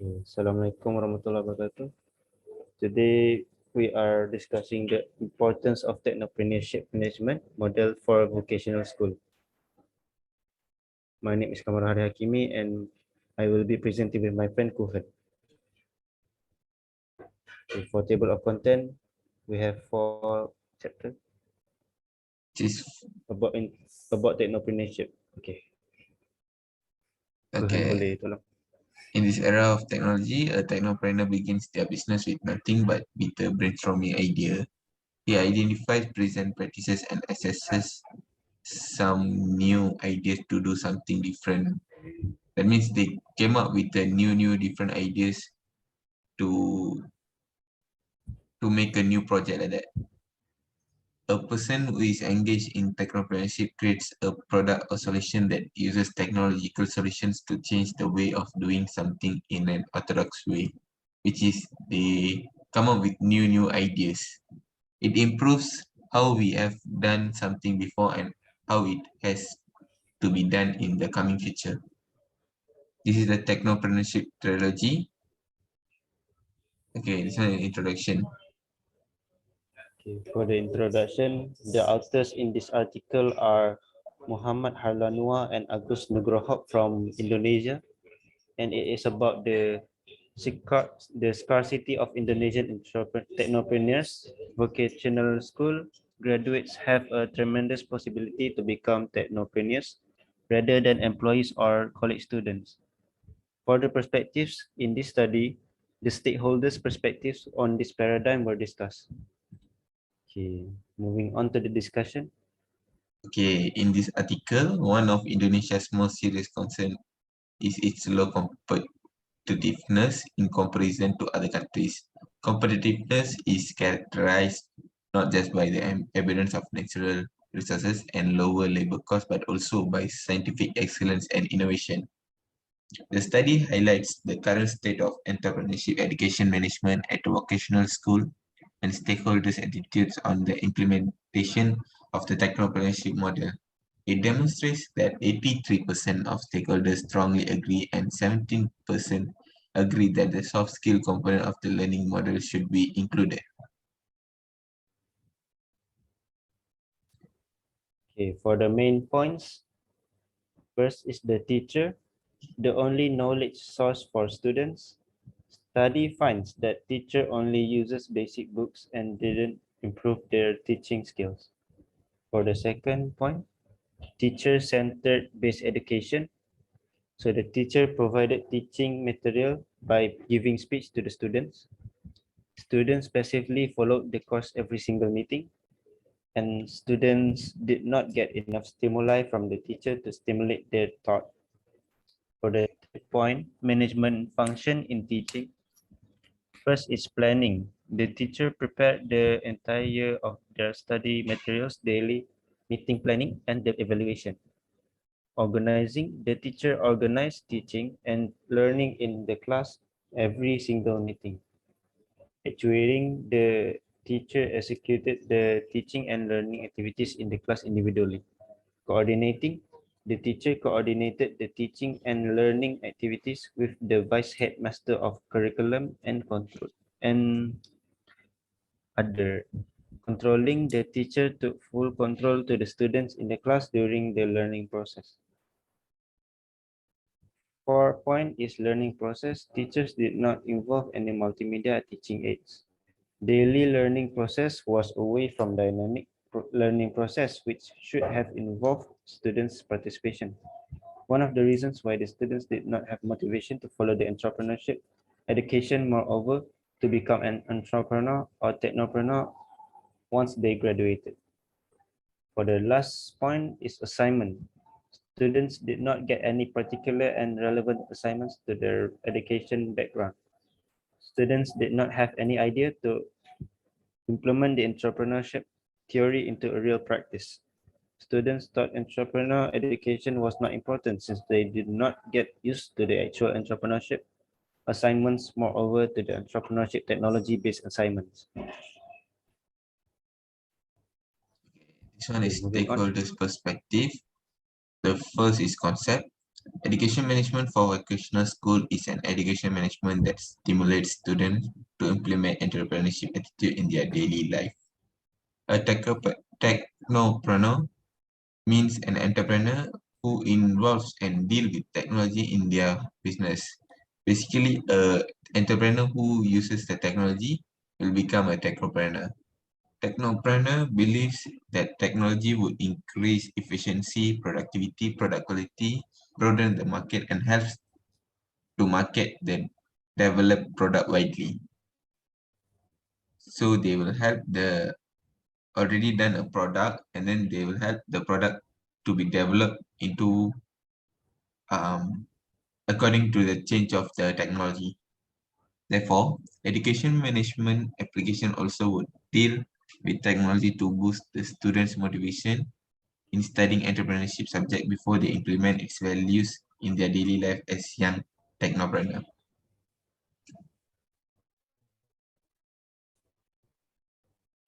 Assalamualaikum warahmatullahi wabarakatuh. Today we are discussing the importance of technopreneurship management model for vocational school. My name is Kamarul Harith and I will be presenting with my friend Kuhan. Okay, for table of content, we have 4 chapters about technopreneurship. Okay. Kuhan boleh tolong. In this era of technology, a technopreneur begins their business with nothing but with a brainstorming idea. He identifies present practices and assesses some new ideas to do something different. That means they came up with the new different ideas to make a new project like that. A person who is engaged in technopreneurship creates a product or solution that uses technological solutions to change the way of doing something in an orthodox way, which is they come up with new ideas. It improves how we have done something before and how it has to be done in the coming future. This is the Technopreneurship trilogy. Okay, this one is introduction. Okay, for the introduction, the authors in this article are Muhammad Harlanua and Agus Nugroho from Indonesia, and it is about the scarcity of Indonesian technopreneurs. Vocational school graduates have a tremendous possibility to become technopreneurs rather than employees or college students. For the perspectives in this study, the stakeholders' perspectives on this paradigm were discussed. Okay, moving on to the discussion. Okay, in this article, one of Indonesia's most serious concerns is its low competitiveness in comparison to other countries. Competitiveness is characterized not just by the abundance of natural resources and lower labor costs, but also by scientific excellence and innovation. The study highlights the current state of entrepreneurship education management at a vocational school and stakeholders' attitudes on the implementation of the technopreneurship model. It demonstrates that 83% of stakeholders strongly agree and 17% agree that the soft skill component of the learning model should be included. Okay, for the main points, first is the teacher, the only knowledge source for students. Study finds that teacher only uses basic books and didn't improve their teaching skills. For the second point, teacher-centered based education. So the teacher provided teaching material by giving speech to the students. Students passively followed the course every single meeting, and students did not get enough stimuli from the teacher to stimulate their thought. For the third point, management function in teaching. First is planning. The teacher prepared the entire year of their study materials daily, meeting planning, and the evaluation. Organizing, the teacher organized teaching and learning in the class every single meeting. Actuating, the teacher executed the teaching and learning activities in the class individually. Coordinating, the teacher coordinated the teaching and learning activities with the vice headmaster of curriculum and control and other. Controlling, the teacher took full control to the students in the class during the learning process. 4 point is learning process. Teachers did not involve any multimedia teaching aids. Daily learning process was away from dynamic learning process, which should have involved students' participation. One of the reasons why the students did not have motivation to follow the entrepreneurship education, moreover, to become an entrepreneur or technopreneur once they graduated. For the last point is assignment. Students did not get any particular and relevant assignments to their education background. Students did not have any idea to implement the entrepreneurship theory into a real practice. Students thought entrepreneur education was not important since they did not get used to the actual entrepreneurship assignments, moreover to the entrepreneurship technology-based assignments. This one is Moving on. stakeholders' perspective. The first is concept. Education management for vocational school is an education management that stimulates students to implement entrepreneurship attitude in their daily life. A technopreneur means an entrepreneur who involves and deal with technology in their business. Basically, a entrepreneur who uses the technology will become a technopreneur. Technopreneur believes that technology will increase efficiency, productivity, product quality, broaden the market, and helps to market the developed product widely. So they will help the already done a product, and then they will help the product to be developed into according to the change of the technology. Therefore, education management application also would deal with technology to boost the students' motivation in studying entrepreneurship subject before they implement its values in their daily life as young technopreneur.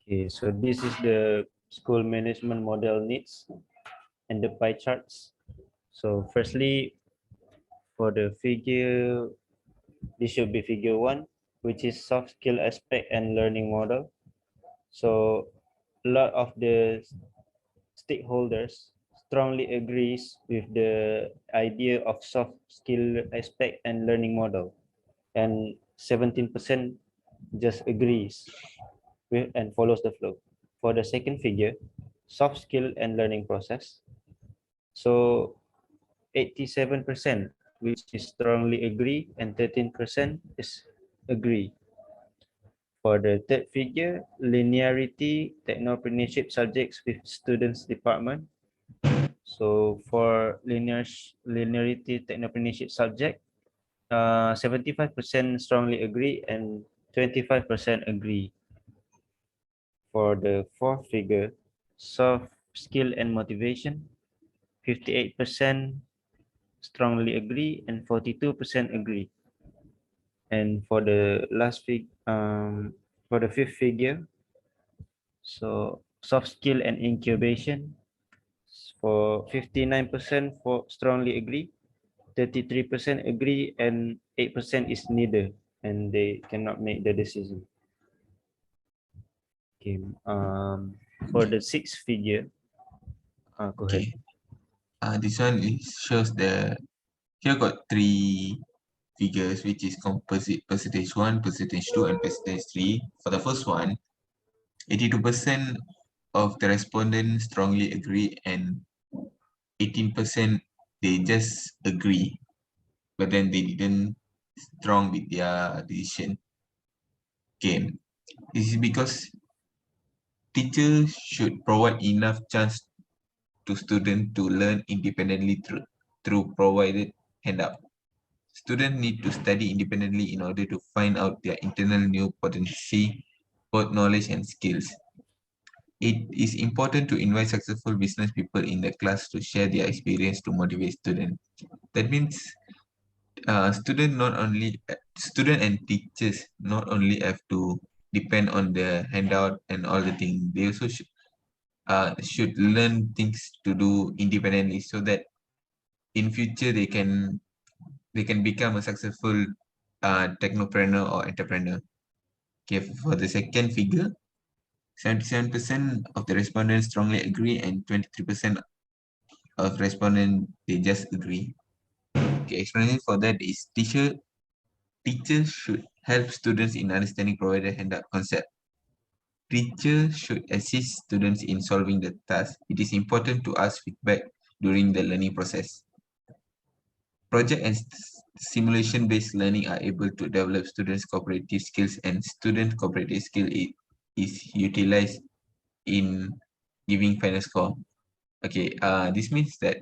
Okay, so this is the school management model needs and the pie charts. So firstly, for the figure, this should be figure 1, which is soft skill aspect and learning model. So a lot of the stakeholders strongly agrees with the idea of soft skill aspect and learning model, and 17% just agrees with and follows the flow. For the second figure, soft skill and learning process, so 87%, which is strongly agree, and 13% is agree. For the third figure, linearity, technopreneurship subjects with students department. So for linearity technopreneurship subject, 75% strongly agree and 25% agree. For the fourth figure, soft skill and motivation, 58% strongly agree and 42% agree. And for the for the fifth figure, so soft skill and incubation, for 59% for strongly agree, 33% agree, and 8% is neither, and they cannot make the decision. Okay. For the sixth figure, go ahead. Okay. This one shows the here got three figures, which is composite percentage 1, percentage 2, and percentage 3. For the first one, 82% of the respondents strongly agree and 18% they just agree, but then they didn't strong with their decision. Okay, this is because teachers should provide enough chance to students to learn independently through provided handout. Students need to study independently in order to find out their internal new potency, both knowledge and skills. It is important to invite successful business people in the class to share their experience to motivate students. That means student and teachers not only have to depend on the handout and all the things. They also should learn things to do independently so that in future they can become a successful technopreneur or entrepreneur. Okay, for the second figure, 77% of the respondents strongly agree and 23% of respondents they just agree. Okay, explanation for that is teachers should help students in understanding provided handout concept. Teachers should assist students in solving the task. It is important to ask feedback during the learning process. Project and simulation-based learning are able to develop students' cooperative skills, and student cooperative skill is utilized in giving final score. Okay, this means that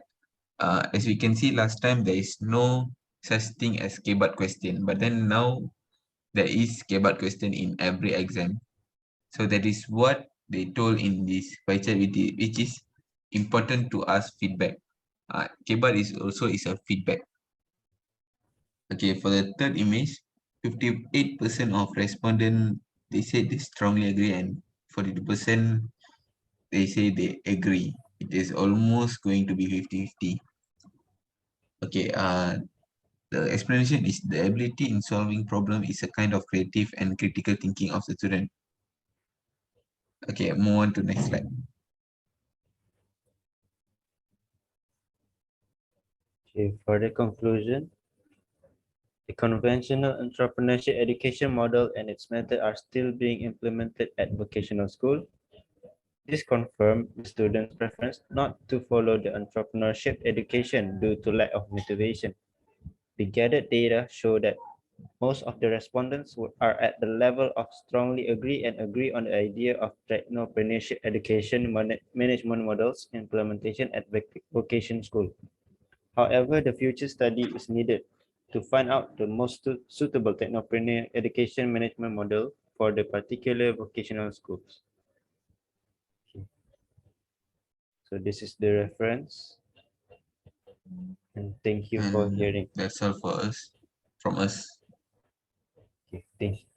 as we can see last time, there is no such thing as KBAT question, but then now there is KBAT question in every exam. So that is what they told in this pie chart, which is important to ask feedback. KBAT is also a feedback. Okay, for the third image, 58% of respondents they say they strongly agree, and 42% they say they agree. It is almost going to be 50-50. Okay, the explanation is the ability in solving problem is a kind of creative and critical thinking of the student. Okay, move on to next slide. Okay, for the conclusion, the conventional entrepreneurship education model and its method are still being implemented at vocational school. This confirms the students' preference not to follow the entrepreneurship education due to lack of motivation. The gathered data show that most of the respondents are at the level of strongly agree on the idea of technopreneurship education management models implementation at vocation school. However, the future study is needed to find out the most suitable technopreneur education management model for the particular vocational schools. Okay. So this is the reference, and thank you for And hearing. that's all for us, from us. Okay, thank you.